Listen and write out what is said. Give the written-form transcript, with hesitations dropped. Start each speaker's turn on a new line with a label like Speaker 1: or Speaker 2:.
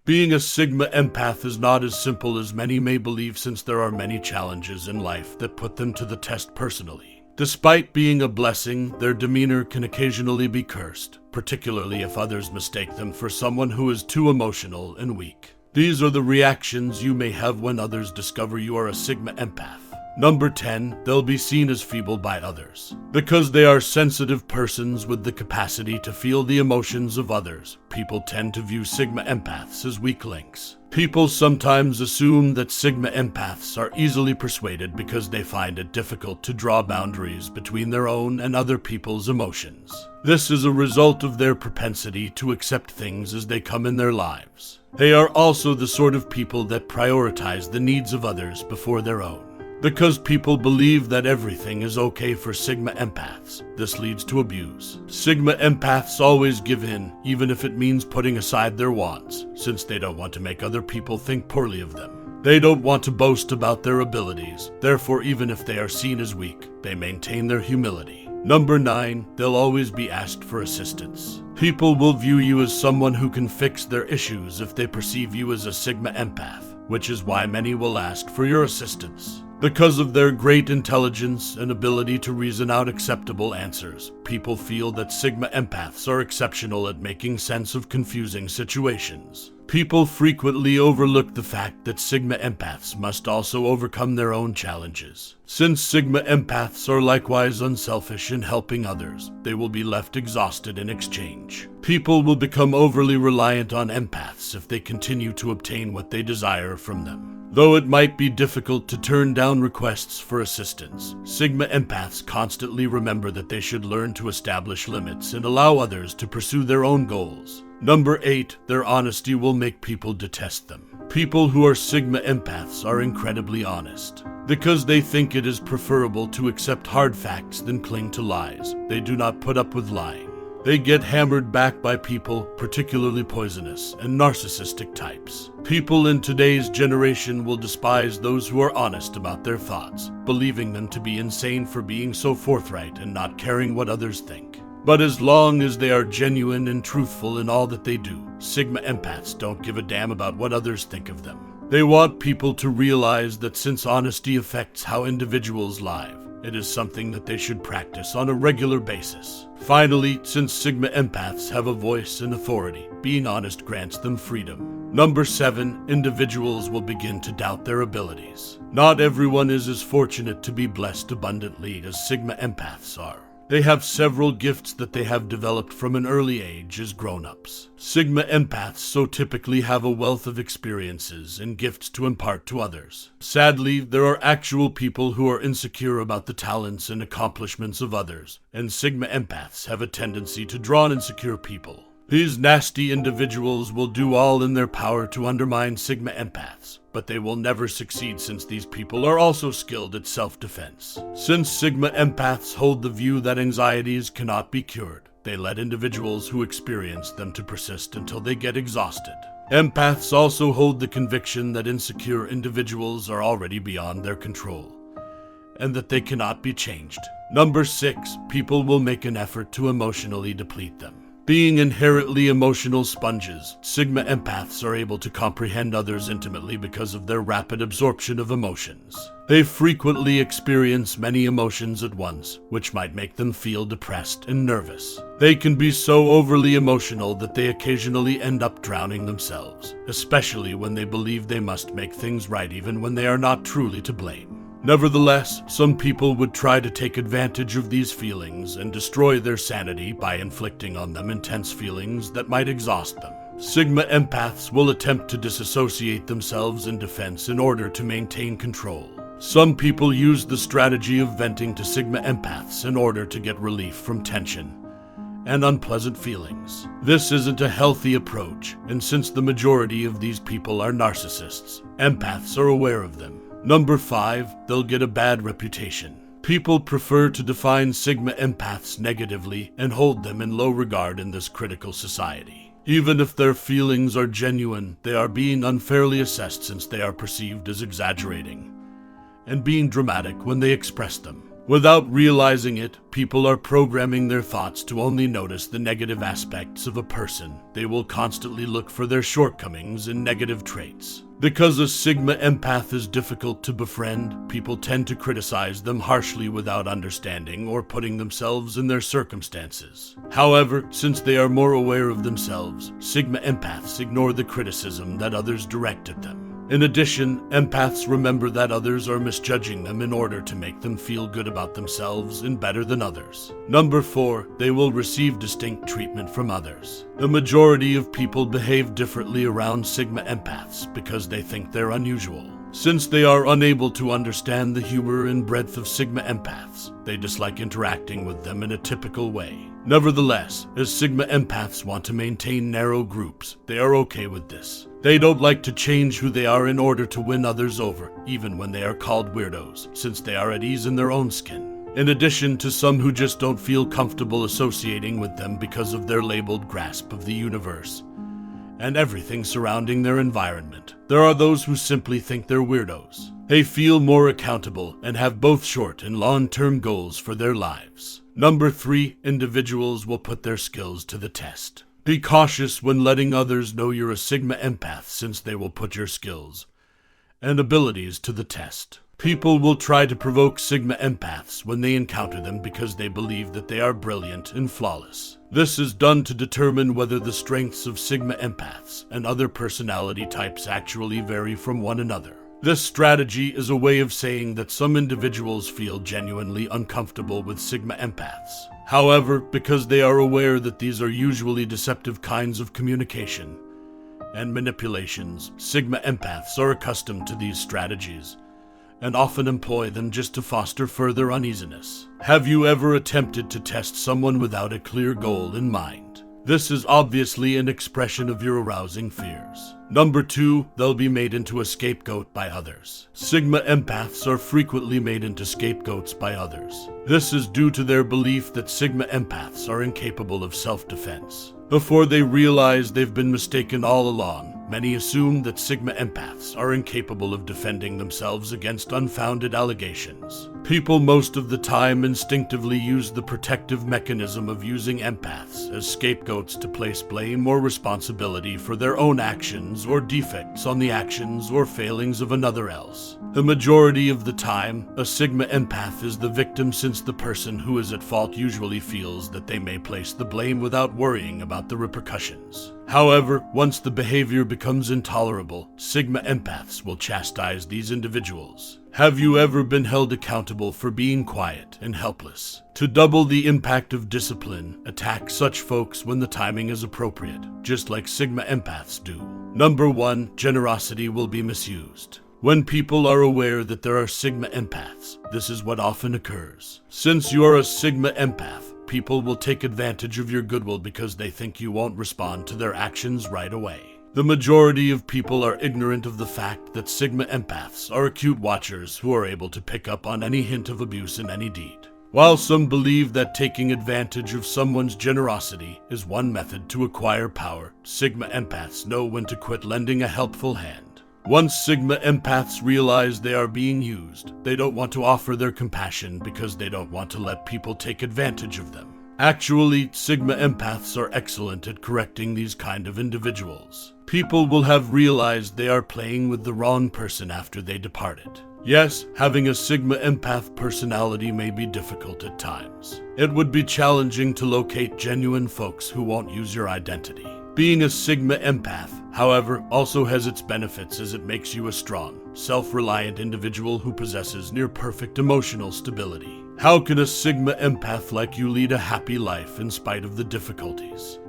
Speaker 1: Being a Sigma empath is not as simple as many may believe, since there are many challenges in life that put them to the test personally. Despite being a blessing, their demeanor can occasionally be cursed, particularly if others mistake them for someone who is too emotional and weak. These are the reactions you may have when others discover you are a Sigma empath. Number 10, they'll be seen as feeble by others. Because they are sensitive persons with the capacity to feel the emotions of others, people tend to view Sigma empaths as weak links. People sometimes assume that Sigma empaths are easily persuaded because they find it difficult to draw boundaries between their own and other people's emotions. This is a result of their propensity to accept things as they come in their lives. They are also the sort of people that prioritize the needs of others before their own. Because people believe that everything is okay for Sigma empaths, this leads to abuse. Sigma empaths always give in, even if it means putting aside their wants, since they don't want to make other people think poorly of them. They don't want to boast about their abilities, therefore even if they are seen as weak, they maintain their humility. Number 9, they'll always be asked for assistance. People will view you as someone who can fix their issues if they perceive you as a Sigma empath, which is why many will ask for your assistance. Because of their great intelligence and ability to reason out acceptable answers, people feel that Sigma empaths are exceptional at making sense of confusing situations. People frequently overlook the fact that Sigma empaths must also overcome their own challenges. Since Sigma empaths are likewise unselfish in helping others, they will be left exhausted in exchange. People will become overly reliant on empaths if they continue to obtain what they desire from them. Though it might be difficult to turn down requests for assistance, Sigma empaths constantly remember that they should learn to establish limits and allow others to pursue their own goals. Number 8, their honesty will make people detest them. People who are Sigma empaths are incredibly honest. Because they think it is preferable to accept hard facts than cling to lies, they do not put up with lying. They get hammered back by people, particularly poisonous and narcissistic types. People in today's generation will despise those who are honest about their thoughts, believing them to be insane for being so forthright and not caring what others think. But as long as they are genuine and truthful in all that they do, Sigma empaths don't give a damn about what others think of them. They want people to realize that since honesty affects how individuals live, it is something that they should practice on a regular basis. Finally, since Sigma empaths have a voice and authority, being honest grants them freedom. Number 7, individuals will begin to doubt their abilities. Not everyone is as fortunate to be blessed abundantly as Sigma empaths are. They have several gifts that they have developed from an early age as grown-ups. Sigma empaths so typically have a wealth of experiences and gifts to impart to others. Sadly, there are actual people who are insecure about the talents and accomplishments of others, and Sigma empaths have a tendency to draw on insecure people. These nasty individuals will do all in their power to undermine Sigma empaths, but they will never succeed since these people are also skilled at self-defense. Since Sigma empaths hold the view that anxieties cannot be cured, they let individuals who experience them to persist until they get exhausted. Empaths also hold the conviction that insecure individuals are already beyond their control, and that they cannot be changed. Number 6, people will make an effort to emotionally deplete them. Being inherently emotional sponges, Sigma empaths are able to comprehend others intimately because of their rapid absorption of emotions. They frequently experience many emotions at once, which might make them feel depressed and nervous. They can be so overly emotional that they occasionally end up drowning themselves, especially when they believe they must make things right even when they are not truly to blame. Nevertheless, some people would try to take advantage of these feelings and destroy their sanity by inflicting on them intense feelings that might exhaust them. Sigma empaths will attempt to disassociate themselves in defense in order to maintain control. Some people use the strategy of venting to Sigma empaths in order to get relief from tension and unpleasant feelings. This isn't a healthy approach, and since the majority of these people are narcissists, empaths are aware of them. Number 5, they'll get a bad reputation. People prefer to define Sigma empaths negatively and hold them in low regard in this critical society. Even if their feelings are genuine, they are being unfairly assessed since they are perceived as exaggerating and being dramatic when they express them. Without realizing it, people are programming their thoughts to only notice the negative aspects of a person. They will constantly look for their shortcomings and negative traits. Because a Sigma empath is difficult to befriend, people tend to criticize them harshly without understanding or putting themselves in their circumstances. However, since they are more aware of themselves, Sigma empaths ignore the criticism that others direct at them. In addition, empaths remember that others are misjudging them in order to make them feel good about themselves and better than others. Number 4, they will receive distinct treatment from others. The majority of people behave differently around Sigma empaths because they think they're unusual. Since they are unable to understand the humor and breadth of Sigma empaths, they dislike interacting with them in a typical way. Nevertheless, as Sigma empaths want to maintain narrow groups, they are okay with this. They don't like to change who they are in order to win others over, even when they are called weirdos, since they are at ease in their own skin. In addition to some who just don't feel comfortable associating with them because of their labeled grasp of the universe and everything surrounding their environment, there are those who simply think they're weirdos. They feel more accountable and have both short and long-term goals for their lives. Number 3, individuals will put their skills to the test. Be cautious when letting others know you're a Sigma empath, since they will put your skills and abilities to the test. People will try to provoke Sigma empaths when they encounter them because they believe that they are brilliant and flawless. This is done to determine whether the strengths of Sigma empaths and other personality types actually vary from one another. This strategy is a way of saying that some individuals feel genuinely uncomfortable with Sigma empaths. However, because they are aware that these are usually deceptive kinds of communication and manipulations, Sigma empaths are accustomed to these strategies and often employ them just to foster further uneasiness. Have you ever attempted to test someone without a clear goal in mind? This is obviously an expression of your arousing fears. Number 2, they'll be made into a scapegoat by others. Sigma empaths are frequently made into scapegoats by others. This is due to their belief that Sigma empaths are incapable of self-defense. Before they realize they've been mistaken all along, many assume that Sigma empaths are incapable of defending themselves against unfounded allegations. People most of the time instinctively use the protective mechanism of using empaths as scapegoats to place blame or responsibility for their own actions or defects on the actions or failings of another else. The majority of the time, a Sigma empath is the victim, since the person who is at fault usually feels that they may place the blame without worrying about the repercussions. However, once the behavior becomes intolerable, Sigma empaths will chastise these individuals. Have you ever been held accountable for being quiet and helpless? To double the impact of discipline, attack such folks when the timing is appropriate, just like Sigma empaths do. Number 1, generosity will be misused. When people are aware that there are Sigma empaths, this is what often occurs. Since you are a Sigma empath, people will take advantage of your goodwill because they think you won't respond to their actions right away. The majority of people are ignorant of the fact that Sigma empaths are acute watchers who are able to pick up on any hint of abuse in any deed. While some believe that taking advantage of someone's generosity is one method to acquire power, Sigma empaths know when to quit lending a helpful hand. Once Sigma empaths realize they are being used, they don't want to offer their compassion because they don't want to let people take advantage of them. Actually, Sigma empaths are excellent at correcting these kind of individuals. People will have realized they are playing with the wrong person after they departed. Yes, having a Sigma empath personality may be difficult at times. It would be challenging to locate genuine folks who won't use your identity. Being a Sigma empath, however, also has its benefits, as it makes you a strong, self-reliant individual who possesses near-perfect emotional stability. How can a Sigma empath like you lead a happy life in spite of the difficulties?